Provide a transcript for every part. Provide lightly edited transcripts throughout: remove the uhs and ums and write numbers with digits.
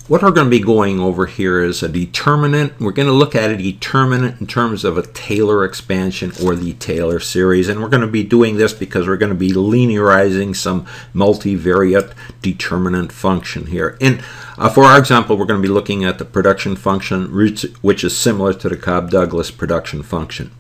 What we're going to be going over here is a determinant. We're going to look at a determinant in terms of a Taylor expansion or the Taylor series. And we're going to be doing this because we're going to be linearizing some multivariate determinant function here. And for our example, we're going to be looking at the production function, which is similar to the Cobb-Douglas production function.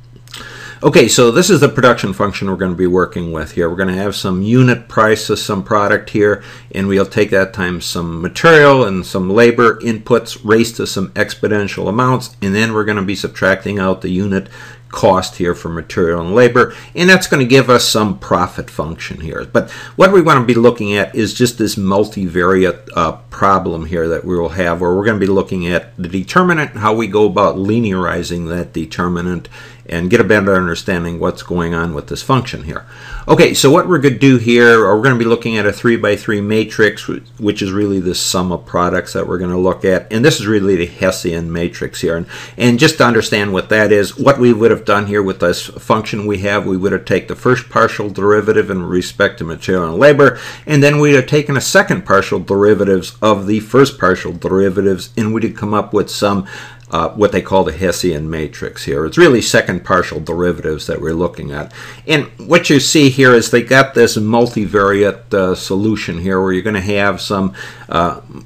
Okay, so this is the production function we're going to be working with here. We're going to have some unit price of some product here, and we'll take that times some material and some labor inputs raised to some exponential amounts, and then we're going to be subtracting out the unit cost here for material and labor, and that's going to give us some profit function here. But what we want to be looking at is just this multivariate problem here that we will have, where we're going to be looking at the determinant, how we go about linearizing that determinant, and get a better understanding what's going on with this function here. Okay, so what we're going to do here, we're going to be looking at a 3x3 matrix, which is really the sum of products that we're going to look at, and this is really the Hessian matrix here. And just to understand what that is, what we would have done here with this function we would have taken the first partial derivative in respect to material and labor, and then we'd have taken a second partial derivatives of the first partial derivatives, and we'd have come up with some what they call the Hessian matrix here. It's really second partial derivatives that we're looking at. And what you see here is they got this multivariate solution here, where you're going to have some,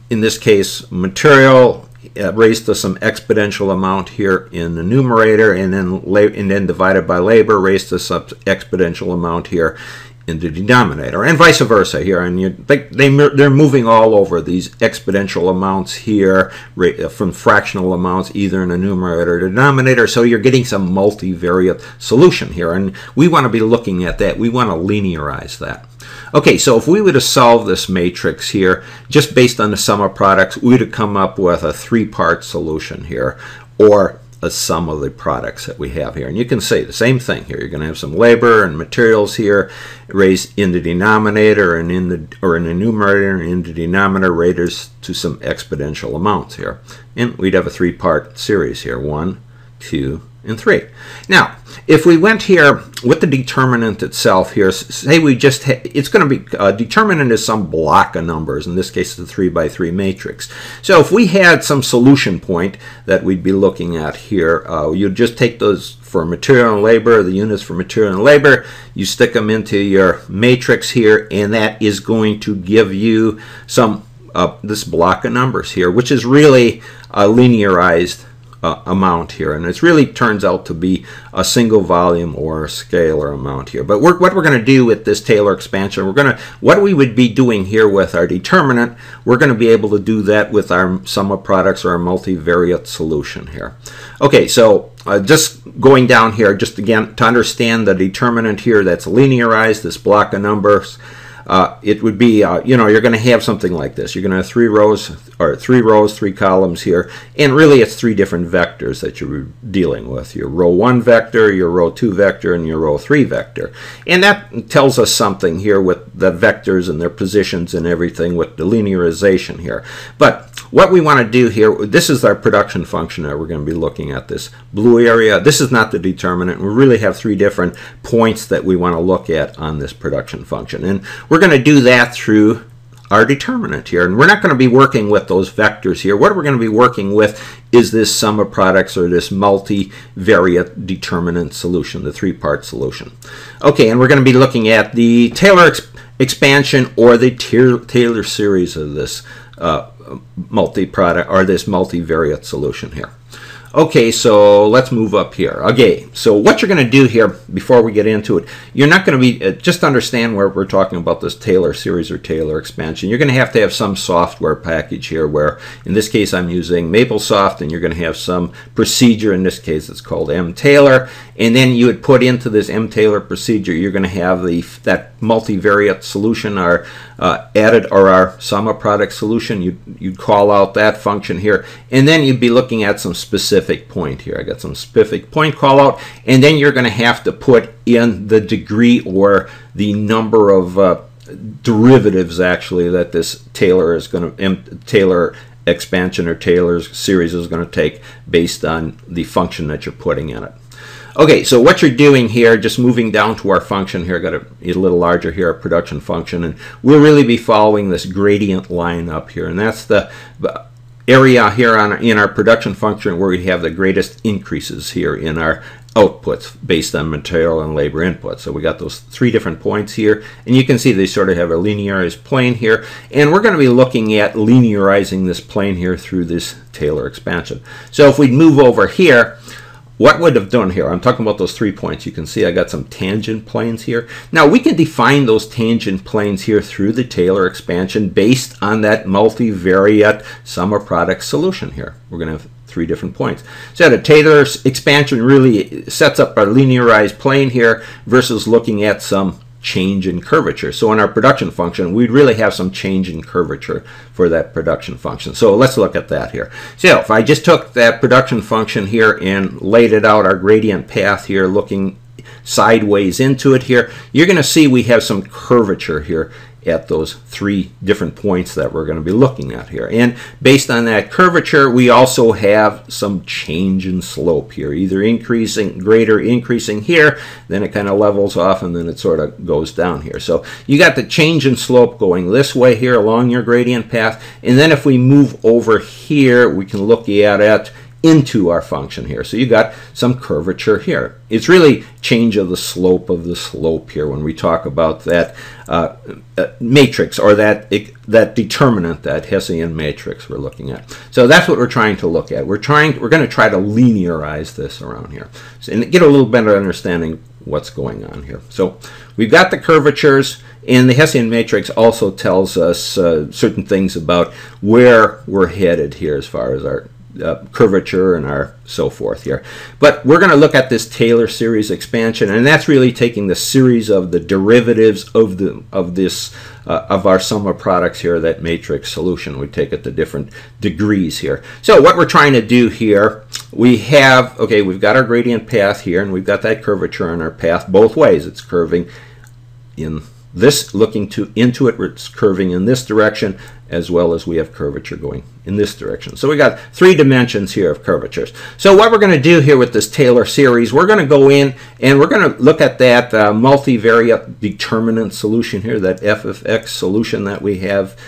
in this case, material raised to some exponential amount here in the numerator, and then divided by labor raised to some exponential amount here in the denominator, and vice versa here. And they're moving all over these exponential amounts here from fractional amounts either in the numerator or denominator, so you're getting some multivariate solution here, and we want to be looking at that. We want to linearize that. Okay, so if we were to solve this matrix here just based on the sum of products, we would have come up with a three-part solution here, or a sum of the products that we have here. And you can say the same thing here. You're going to have some labor and materials here raised in the denominator and in the numerator and in the denominator raised to some exponential amounts here. And we'd have a three-part series here, 1, 2, and 3. Now, if we went here with the determinant itself here, say we just it's going to be determinant is some block of numbers. In this case, it's a 3x3 matrix. So if we had some solution point that we'd be looking at here, you'd just take those for material and labor, the units for material and labor, you stick them into your matrix here, and that is going to give you some this block of numbers here, which is really a linearized amount here, and it really turns out to be a single volume or a scalar amount here. But what we're going to do with this Taylor expansion, what we would be doing here with our determinant, we're going to be able to do that with our sum of products or our multivariate solution here. Okay, so just going down here, just again to understand the determinant here that's linearized, this block of numbers. It would be, you're going to have something like this. You're going to have three rows, 3 columns here, and really it's 3 different vectors that you're dealing with. Your row 1 vector, your row 2 vector, and your row 3 vector. And that tells us something here with the vectors and their positions and everything with the linearization here. But what we want to do here, this is our production function that we're going to be looking at, this blue area. This is not the determinant. We really have 3 different points that we want to look at on this production function. And we're going to do that through our determinant here. And we're not going to be working with those vectors here. What we're going to be working with is this sum of products or this multivariate determinant solution, the 3-part solution. Okay, and we're going to be looking at the Taylor expansion or the Taylor series of this multi-product or this multivariate solution here. Okay, so let's move up here. Okay, so what you're going to do here before we get into it, you're not going to be, just understand where we're talking about this Taylor series or Taylor expansion. You're going to have some software package here where, in this case, I'm using MapleSoft, and you're going to have some procedure. In this case, it's called mTaylor. And then you would put into this mTaylor procedure, you're going to have that multivariate solution added, or our sum of product solution. You'd call out that function here, and then you'd be looking at some specific point here. I got some specific point call out, and then you're going to have to put in the degree or the number of derivatives actually that this Taylor expansion or Taylor series is going to take based on the function that you're putting in it. Okay, so what you're doing here, just moving down to our function here, got a little larger here, our production function, and we'll really be following this gradient line up here, and that's area here in our production function where we have the greatest increases here in our outputs based on material and labor input. So we got those 3 different points here, and you can see they sort of have a linearized plane here, and we're going to be looking at linearizing this plane here through this Taylor expansion. So if we move over here, what would have done here, I'm talking about those 3 points. You can see I got some tangent planes here. Now we can define those tangent planes here through the Taylor expansion based on that multivariate sum of product solution here. We're going to have 3 different points. So the Taylor expansion really sets up a linearized plane here versus looking at some change in curvature. So in our production function, we'd really have some change in curvature for that production function. So let's look at that here. So if I just took that production function here and laid it out, our gradient path here, looking sideways into it here, you're going to see we have some curvature here at those 3 different points that we're going to be looking at here. And based on that curvature, we also have some change in slope here, either increasing, greater increasing here, then it kind of levels off, and then it sort of goes down here. So you got the change in slope going this way here along your gradient path, and then if we move over here, we can look at it into our function here. So you got some curvature here. It's really change of the slope here when we talk about that matrix, or that determinant, that Hessian matrix we're looking at. So that's what we're trying to look at. We're going to try to linearize this around here, and get a little better understanding what's going on here. So we've got the curvatures, and the Hessian matrix also tells us certain things about where we're headed here as far as our curvature and our so forth here. But we're going to look at this Taylor series expansion, and that's really taking the series of the derivatives of our sum of products here, that matrix solution. We take it to different degrees here. So what we're trying to do here, we have, okay, we've got our gradient path here, and we've got that curvature on our path both ways. It's curving in this, looking into it, it's curving in this direction, as well as we have curvature going in this direction. So we got 3 dimensions here of curvatures. So what we're going to do here with this Taylor series, we're going to go in and we're going to look at that multivariate determinant solution here, that f of x solution that we have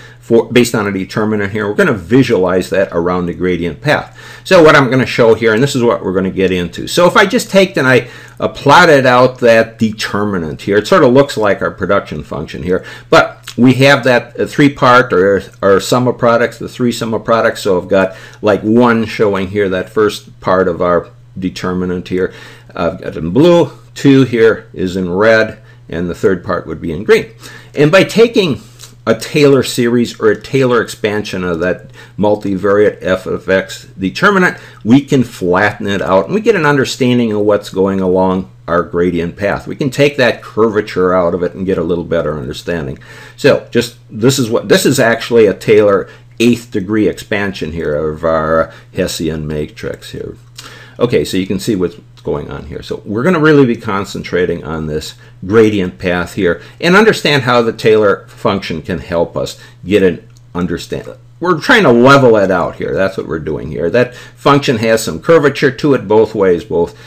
based on a determinant here. We're going to visualize that around the gradient path. So what I'm going to show here, and this is what we're going to get into. So if I just take and I plotted out that determinant here, it sort of looks like our production function here, but we have that 3-part or sum of products, the 3 sum of products. So I've got like 1 showing here, that first part of our determinant here. I've got in blue, 2 here is in red, and the 3rd part would be in green. And by taking a Taylor series or a Taylor expansion of that multivariate f of x determinant, we can flatten it out and we get an understanding of what's going along our gradient path. We can take that curvature out of it and get a little better understanding. So just this is actually a Taylor 8th degree expansion here of our Hessian matrix here. Okay, so you can see what's going on here. So we're going to really be concentrating on this gradient path here and understand how the Taylor function can help us get an understanding. We're trying to level it out here. That's what we're doing here. That function has some curvature to it both ways, both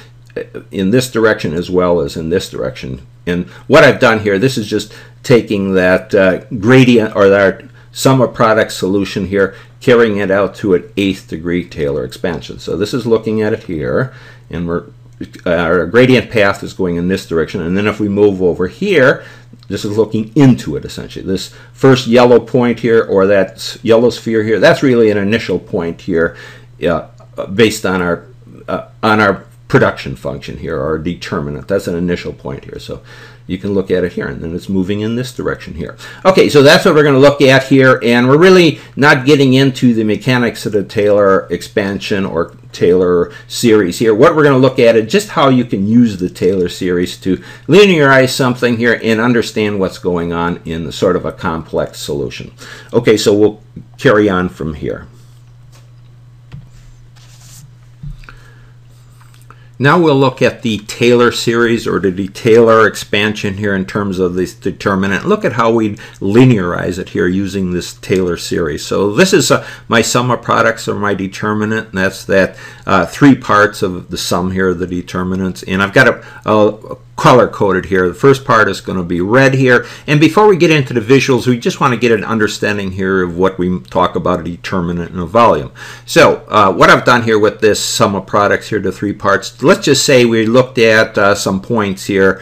in this direction as well as in this direction. And what I've done here, this is just taking that gradient or that sum of product solution here, carrying it out to an 8th degree Taylor expansion. So this is looking at it here, and our gradient path is going in this direction. And then if we move over here, this is looking into it essentially. This first yellow point here, or that yellow sphere here, that's really an initial point here based on our production function here, or determinant. That's an initial point here. So you can look at it here, and then it's moving in this direction here. Okay, so that's what we're going to look at here, and we're really not getting into the mechanics of the Taylor expansion or Taylor series here. What we're going to look at is just how you can use the Taylor series to linearize something here and understand what's going on in the sort of a complex solution. Okay, so we'll carry on from here. Now we'll look at the Taylor series or the Taylor expansion here in terms of this determinant. Look at how we linearize it here using this Taylor series. So this is my sum of products or my determinant, and that's that 3 parts of the sum here of the determinants. And I've got a color coded here. The first part is going to be red here. And before we get into the visuals, we just want to get an understanding here of what we talk about, a determinant and a volume. So what I've done here with this sum of products here, the three parts, let's just say we looked at some points here,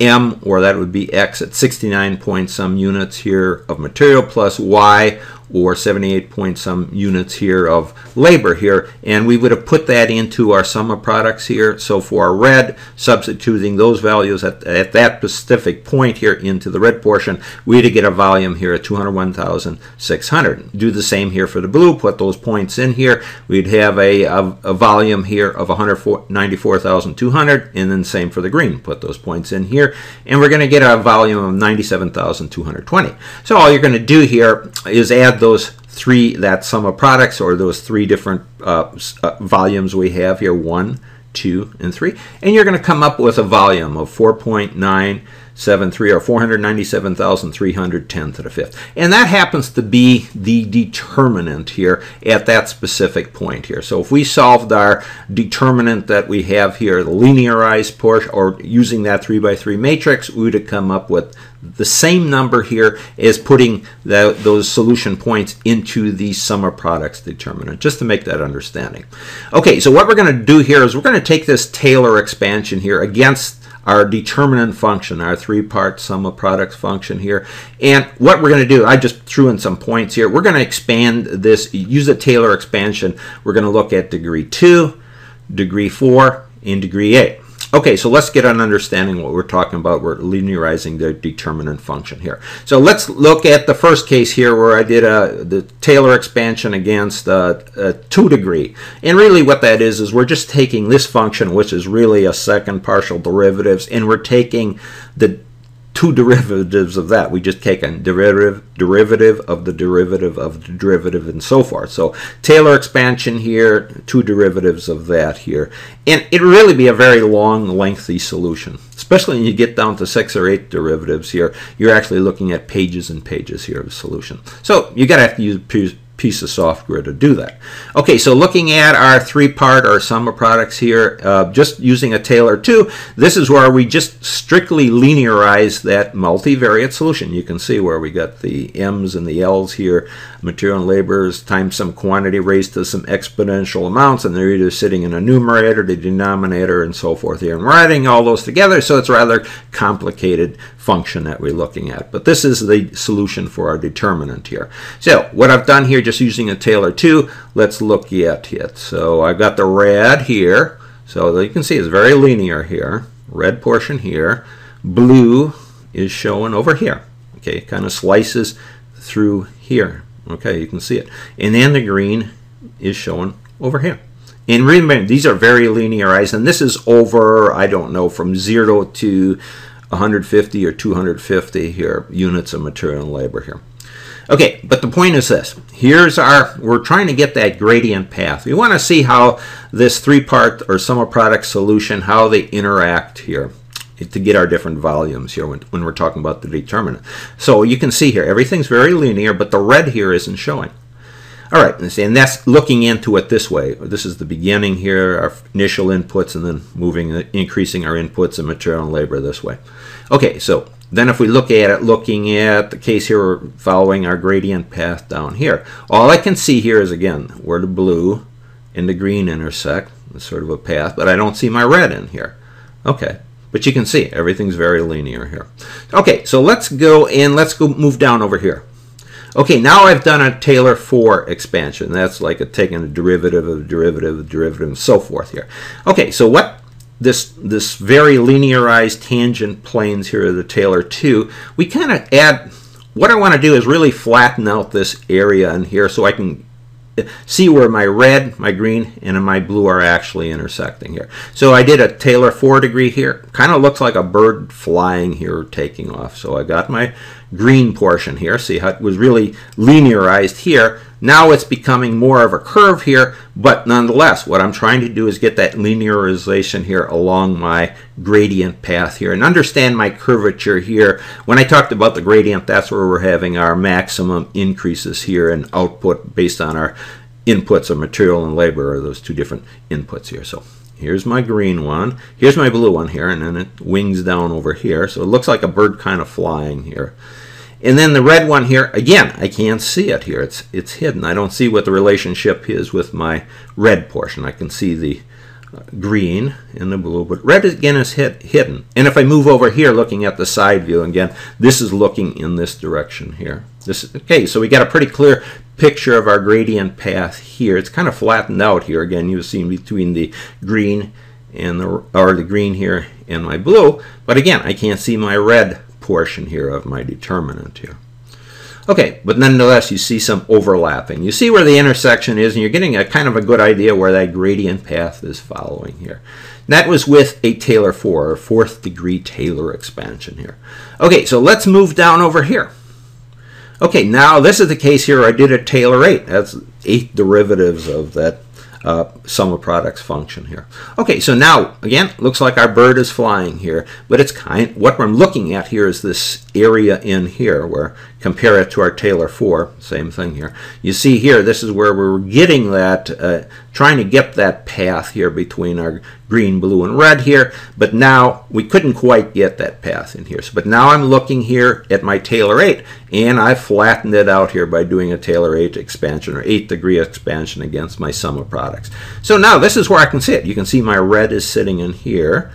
M, or that would be X, at 69 point some units here of material, plus Y, or 78 point some units here of labor here, and we would have put that into our sum of products here. So for our red, substituting those values at that specific point here into the red portion, we'd get a volume here at 201,600. Do the same here for the blue, put those points in here, we'd have a volume here of 194,200, and then same for the green, put those points in here, and we're going to get a volume of 97,220. So all you're going to do here is add those three, that sum of products, or those three different volumes we have here, 1, 2, and 3, and you're going to come up with a volume of 4.973, or 497,310 to the fifth. And that happens to be the determinant here at that specific point here. So if we solved our determinant that we have here, the linearized portion, or using that 3 by 3 matrix, we would have come up with the same number here as putting those solution points into the sum of products determinant, just to make that understanding. Okay, so what we're going to do here is we're going to take this Taylor expansion here against our determinant function, our three-part sum of products function here. And what we're going to do, I just threw in some points here. We're going to expand this, use the Taylor expansion. We're going to look at degree 2, degree 4, and degree 8. Okay, so let's get an understanding what we're talking about. We're linearizing the determinant function here. So let's look at the first case here where I did the Taylor expansion against 2 degree. And really what that is we're just taking this function, which is really a second partial derivatives, and we're taking the two derivatives of that. We just take a derivative of the derivative of the derivative, and so forth. So Taylor expansion here, two derivatives of that here. And it would really be a very long, lengthy solution. Especially when you get down to 6 or 8 derivatives here, you're actually looking at pages and pages here of solution. So you gotta have to use a piece of software to do that. Okay, so looking at our three-part, our sum of products here, just using a Taylor 2, this is where we just strictly linearize that multivariate solution. You can see where we got the M's and the L's here, material and labors times some quantity raised to some exponential amounts, and they're either sitting in a numerator, the denominator, and so forth here. And we're adding all those together, so it's a rather complicated function that we're looking at. But this is the solution for our determinant here. So what I've done here, just using a Taylor 2, let's look at it. So I've got the red here. So you can see it's very linear here. Red portion here. Blue is shown over here. Okay, it kind of slices through here. Okay, you can see it. And then the green is shown over here. And remember, these are very linearized, and this is over, I don't know, from 0 to 150 or 250 here units of material and labor here. Okay, but the point is this. Here's we're trying to get that gradient path. We want to see how this three-part or sum of products solution, how they interact here to get our different volumes here when we're talking about the determinant. So you can see here, everything's very linear, but the red here isn't showing. All right, and that's looking into it this way. This is the beginning here, our initial inputs, and then increasing our inputs and material and labor this way. Okay, so then if we look at it, looking at the case here, we're following our gradient path down here. All I can see here is, again, where the blue and the green intersect. It's sort of a path, but I don't see my red in here. Okay, but you can see everything's very linear here. Okay, so let's go move down over here. Okay, now I've done a Taylor 4 expansion. That's like taking a derivative of a derivative of a derivative and so forth here. Okay, so what this very linearized tangent planes here of the Taylor 2, we kind of add, what I want to do is really flatten out this area in here so I can see where my red, my green, and my blue are actually intersecting here. So I did a Taylor 4 degree here. Kind of looks like a bird flying here, taking off. So I got my green portion here. See how it was really linearized here. Now it's becoming more of a curve here, but nonetheless, what I'm trying to do is get that linearization here along my gradient path here and understand my curvature here. When I talked about the gradient, that's where we're having our maximum increases here in output based on our inputs of material and labor, or those two different inputs here. So Here's my green one. Here's my blue one here, and then it wings down over here. So it looks like a bird kind of flying here. And then the red one here, again, I can't see it here. It's hidden. I don't see what the relationship is with my red portion. I can see the green and the blue, but red again is hidden. And if I move over here looking at the side view, again, this is looking in this direction here. Okay, so we got a pretty clear picture of our gradient path here. It's kind of flattened out here. Again, you see between the green and the green here and my blue, but again, I can't see my red portion here of my determinant here. Okay, but nonetheless, you see some overlapping. You see where the intersection is, and you're getting a kind of a good idea where that gradient path is following here. And that was with a Taylor 4, or fourth degree Taylor expansion here. Okay, so let's move down over here. Okay, now this is the case here. I did a Taylor 8. That's 8 derivatives of that sum of products function here. Okay, so now again, looks like our bird is flying here, but it's what I'm looking at here is this area in here where compare it to our Taylor 4, same thing here. You see here, this is where we're getting that, trying to get that path here between our green, blue, and red here, but now we couldn't quite get that path in here. So, but now I'm looking here at my Taylor 8, and I flattened it out here by doing a Taylor 8 expansion, or 8th degree expansion against my sum of products. So now this is where I can see it. You can see my red is sitting in here,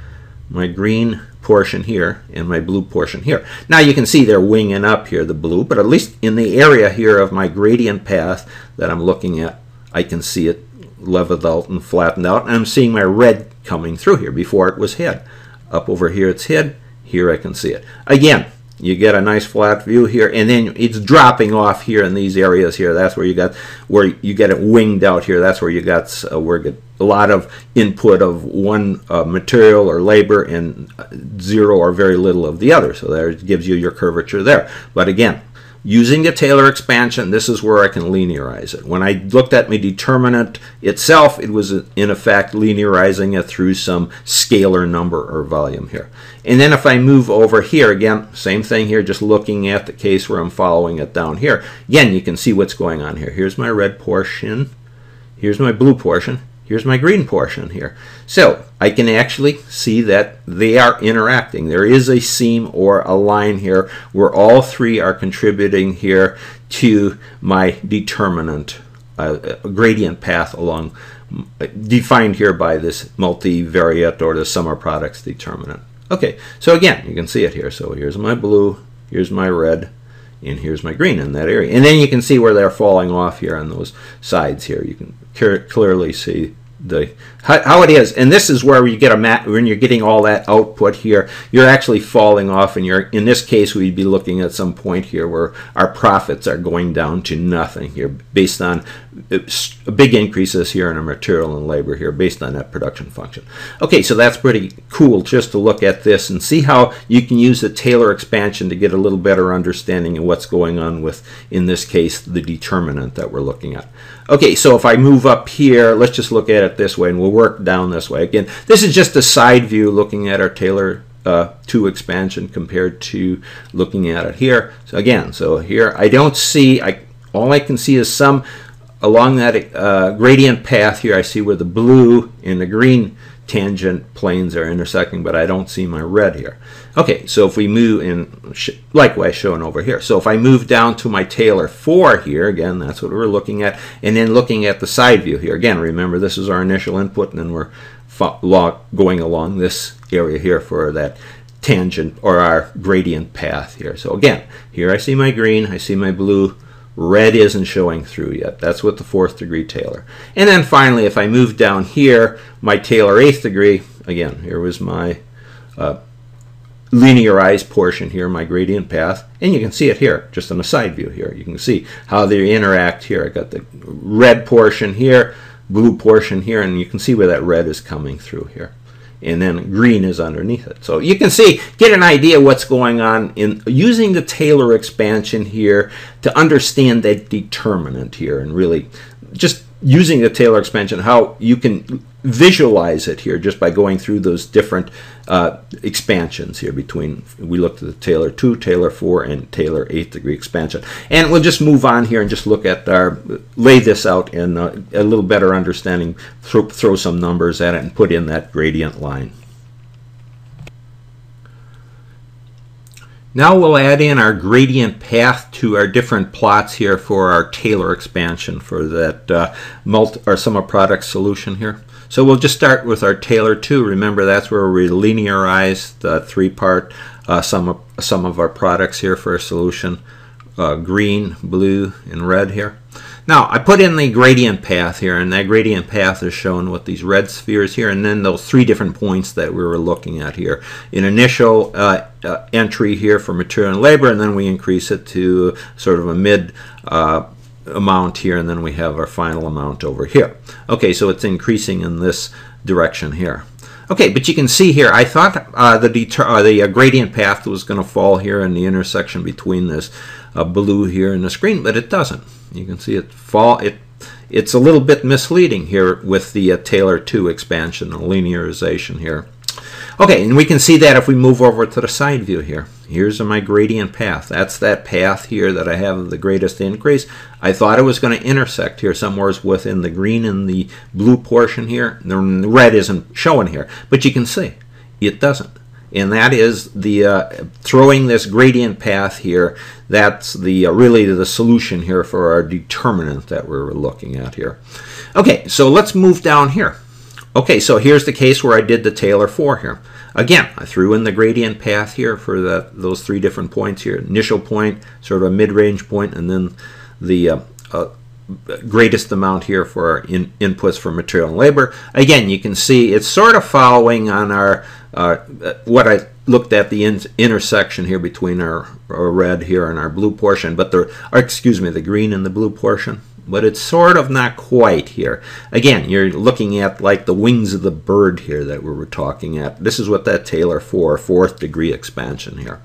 my green portion here, and my blue portion here. Now you can see they're winging up here, the blue, but at least in the area here of my gradient path that I'm looking at, I can see it leveled out and flattened out, and I'm seeing my red coming through here. Before it was hid. Up over here it's hid, here I can see it. Again, you get a nice flat view here, and then it's dropping off here in these areas here. That's where you get it winged out here. That's where you got where you get a lot of input of one material or labor and zero or very little of the other. So there it gives you your curvature there. But again, using the Taylor expansion, this is where I can linearize it. When I looked at my determinant itself, it was in effect linearizing it through some scalar number or volume here. And then if I move over here, again, same thing here, just looking at the case where I'm following it down here. Again, you can see what's going on here. Here's my red portion, here's my blue portion, here's my green portion here. So I can actually see that they are interacting. There is a seam or a line here where all three are contributing here to my determinant, gradient path along, defined here by this multivariate or the sum of products determinant. Okay, so again, you can see it here. So here's my blue, here's my red, and here's my green in that area. And then you can see where they're falling off here on those sides here. You can clearly see how it is. And this is where you get when you're getting all that output here, you're actually falling off, and in this case we'd be looking at some point here where our profits are going down to nothing here based on big increases here in our material and labor here based on that production function. Okay, so that's pretty cool just to look at this and see how you can use the Taylor expansion to get a little better understanding of what's going on with, in this case, the determinant that we're looking at. Okay, so if I move up here, let's just look at it this way, and we'll work down this way. Again, this is just a side view looking at our Taylor 2 expansion compared to looking at it here. So again, so here I don't see, all I can see is some, along that gradient path here, I see where the blue and the green tangent planes are intersecting, but I don't see my red here. Okay, so if we move in, likewise shown over here. So if I move down to my Taylor 4 here, again, that's what we're looking at, and then looking at the side view here. Again, remember this is our initial input, and then we're going along this area here for that tangent or our gradient path here. So again, here I see my green, I see my blue, red isn't showing through yet. That's with the 4th degree Taylor. And then finally, if I move down here, my Taylor 8th degree, again, here was my linearized portion here, my gradient path, and you can see it here, just on the side view here. You can see how they interact here. I got the red portion here, blue portion here, and you can see where that red is coming through here. And then green is underneath it. So you can see, get an idea what's going on in using the Taylor expansion here to understand that determinant here, and really just using the Taylor expansion, how you can visualize it here just by going through those different expansions here between, we looked at the Taylor 2, Taylor 4, and Taylor 8th degree expansion. And we'll just move on here and just look at lay this out in a little better understanding, throw some numbers at it and put in that gradient line. Now we'll add in our gradient path to our different plots here for our Taylor expansion for that sum of products solution here. So we'll just start with our Taylor 2. Remember, that's where we linearize the three-part sum of our products here for a solution. Green, blue, and red here. Now, I put in the gradient path here, and that gradient path is shown with these red spheres here, and then those three different points that we were looking at here. An initial entry here for material and labor, and then we increase it to sort of a mid amount here, and then we have our final amount over here. Okay, so it's increasing in this direction here. Okay, but you can see here, I thought the gradient path was going to fall here in the intersection between this blue here and this green, but it doesn't. You can see it's a little bit misleading here with the Taylor 2 expansion, the linearization here. Okay, and we can see that if we move over to the side view here. Here's my gradient path. That's that path here that I have the greatest increase. I thought it was going to intersect here somewhere within the green and the blue portion here. The red isn't showing here, but you can see it doesn't. And that is the throwing this gradient path here. That's the really the solution here for our determinant that we're looking at here. Okay, so let's move down here. Okay, so here's the case where I did the Taylor 4 here. Again, I threw in the gradient path here for those three different points here. Initial point, sort of a mid-range point, and then the greatest amount here for our inputs for material and labor. Again, you can see it's sort of following on our what I looked at the intersection here between our red here and our blue portion, but the green and the blue portion. But it's sort of not quite here. Again, you're looking at like the wings of the bird here that we were talking at. This is what that Taylor 4, 4th degree expansion here.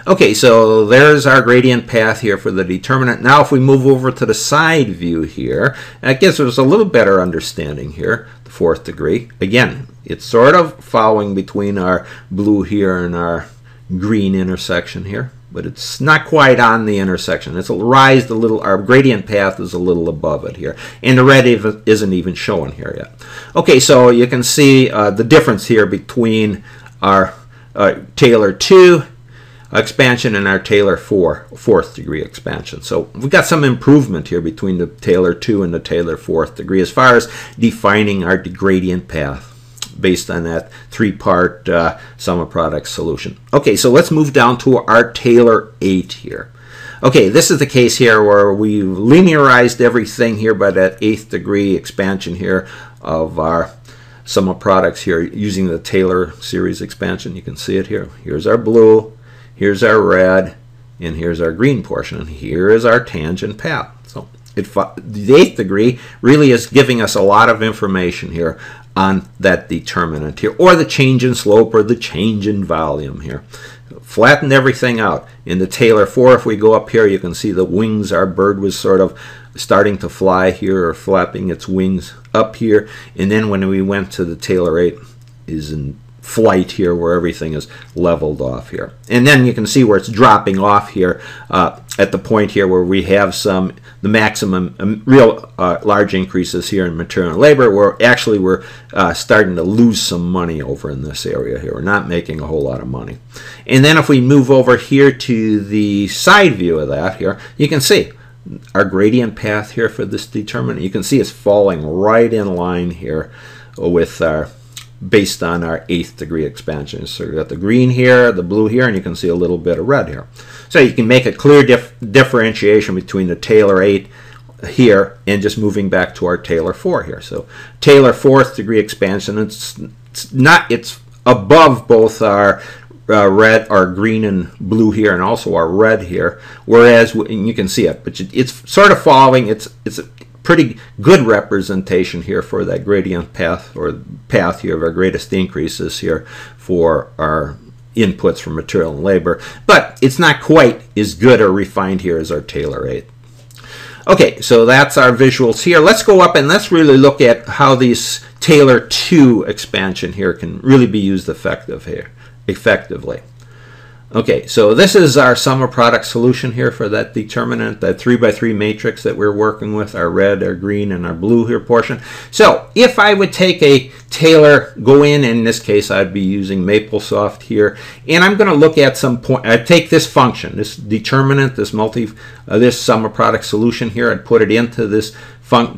Okay, so there's our gradient path here for the determinant. Now if we move over to the side view here, that gives us a little better understanding here, the 4th degree. Again, it's sort of following between our blue here and our green intersection here. But it's not quite on the intersection. It's raised a little, our gradient path is a little above it here. And the red isn't even showing here yet. Okay, so you can see the difference here between our Taylor 2 expansion and our Taylor 4, 4th degree expansion. So we've got some improvement here between the Taylor 2 and the Taylor 4th degree as far as defining our gradient path based on that three-part sum of products solution. Okay, so let's move down to our Taylor 8 here. Okay, this is the case here where we linearized everything here by that 8th degree expansion here of our sum of products here using the Taylor Series Expansion. You can see it here. Here's our blue, here's our red, and here's our green portion, and here is our tangent path. So the 8th degree really is giving us a lot of information here on that determinant here, or the change in slope, or the change in volume here. Flatten everything out. In the Taylor 4, if we go up here, you can see the wings. Our bird was sort of starting to fly here, or flapping its wings up here. And then when we went to the Taylor 8, is in flight here, where everything is leveled off here. And then you can see where it's dropping off here at the point here where we have the maximum real large increases here in material and labor, where actually we're starting to lose some money over in this area here. We're not making a whole lot of money. And then if we move over here to the side view of that here, you can see our gradient path here for this determinant. You can see it's falling right in line here with our based on our 8th degree expansion. So we've got the green here, the blue here, and you can see a little bit of red here. So you can make a clear differentiation between the Taylor 8 here and just moving back to our Taylor 4 here. So Taylor 4th degree expansion, it's above both our red, our green and blue here, and also our red here, whereas, and you can see it, but it's sort of following, it's a pretty good representation here for that gradient path, or path here of our greatest increases here for our inputs for material and labor, but it's not quite as good or refined here as our Taylor 8. Okay, so that's our visuals here. Let's go up and let's really look at how this Taylor 2 expansion here can really be used effectively. Okay, so this is our sum of product solution here for that determinant, that 3x3 matrix that we're working with, our red, our green, and our blue here portion. So if I would take a Taylor, go in this case I'd be using MapleSoft here, and I'm going to look at some point. I take this function, this determinant, this this sum of product solution here, I'd put it into this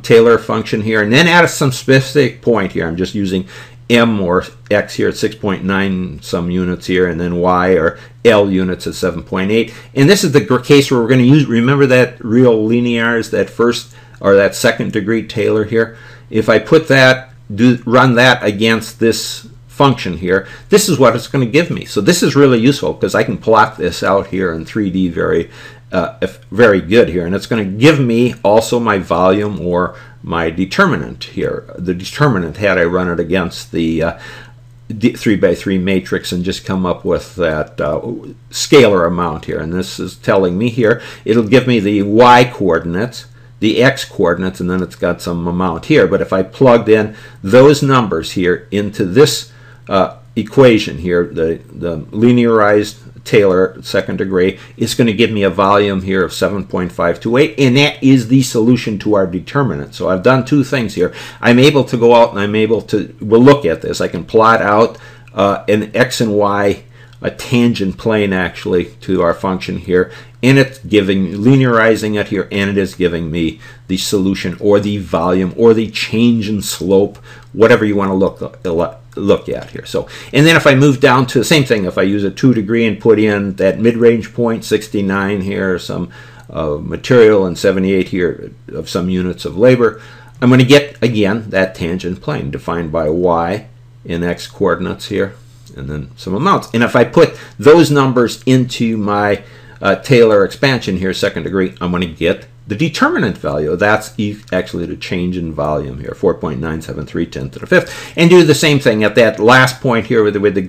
Taylor function here, and then at some specific point here, I'm just using M or X here at 6.9 some units here, and then Y or L units at 7.8. And this is the case where we're going to use, remember that real linearize, that first or that second degree Taylor here? If I put that, run that against this function here, this is what it's going to give me. So this is really useful because I can plot this out here in 3D very good here, and it's going to give me also my volume or my determinant here. The determinant, had I run it against the 3x3 matrix and just come up with that scalar amount here, and this is telling me here, it'll give me the y coordinates, the x coordinates, and then it's got some amount here. But if I plugged in those numbers here into this equation here, the linearized Taylor second degree, is going to give me a volume here of 7.528, and that is the solution to our determinant. So I've done two things here. I'm able to go out and I'm able to, we'll look at this, I can plot out an x and y, a tangent plane actually to our function here, and it's giving, linearizing it here, and it is giving me the solution or the volume or the change in slope, whatever you want to look at here. So, and then if I move down to the same thing, if I use a 2 degree and put in that mid-range point, 69 here, some material, and 78 here of some units of labor, I'm going to get again that tangent plane defined by y and x coordinates here, and then some amounts. And if I put those numbers into my Taylor expansion here, second degree, I'm going to get the determinant value. That's actually the change in volume here, 4.973 10 to the fifth. And do the same thing at that last point here with the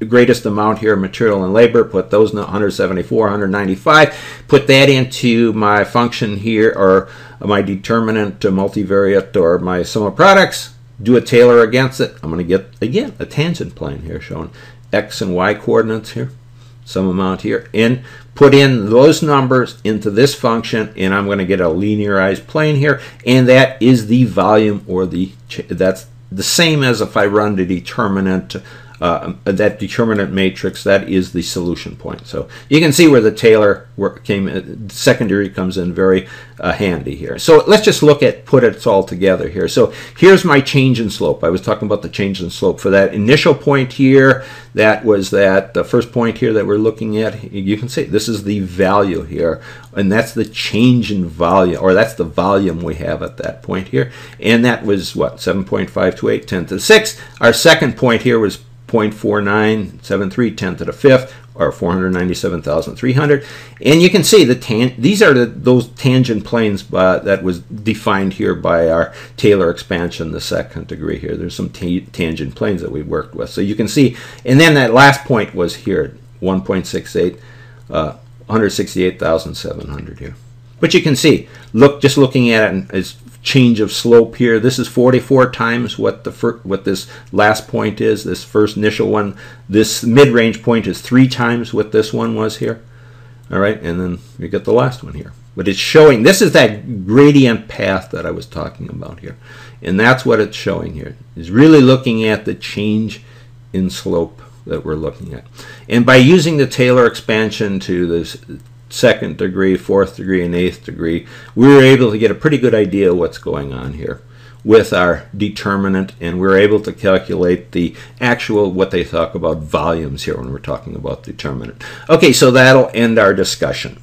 greatest amount here, material and labor, put those 174, 195, put that into my function here, or my determinant multivariate, or my sum of products, do a Taylor against it. I'm going to get, again, a tangent plane here showing x and y coordinates here, some amount here, and put in those numbers into this function, and I'm going to get a linearized plane here, and that is the volume, or that's the same as if I run the determinant, that determinant matrix, that is the solution point. So you can see where the Taylor secondary comes in very handy here. So let's just look at, put it all together here. So here's my change in slope. I was talking about the change in slope for that initial point here. That was the first point here that we're looking at. You can see this is the value here, and that's the change in volume, or that's the volume we have at that point here. And that was what, 7.528 10 to the 6th. Our second point here was 0.4973 10 to the 5th, or 497,300. And you can see these are those tangent planes that was defined here by our Taylor expansion, the second degree here. There's some tangent planes that we worked with. So you can see, and then that last point was here, 1.68, 168,700 here. But you can see, just looking at it as change of slope here, this is 44 times what this last point is. This first initial one, this mid-range point is 3 times what this one was here. All right, and then you get the last one here. But it's showing, this is that gradient path that I was talking about here. And that's what it's showing here. It's really looking at the change in slope that we're looking at. And by using the Taylor expansion to this second degree, fourth degree, and eighth degree, we were able to get a pretty good idea of what's going on here with our determinant, and we're able to calculate the actual, what they talk about, volumes here when we're talking about determinant. Okay, so that'll end our discussion.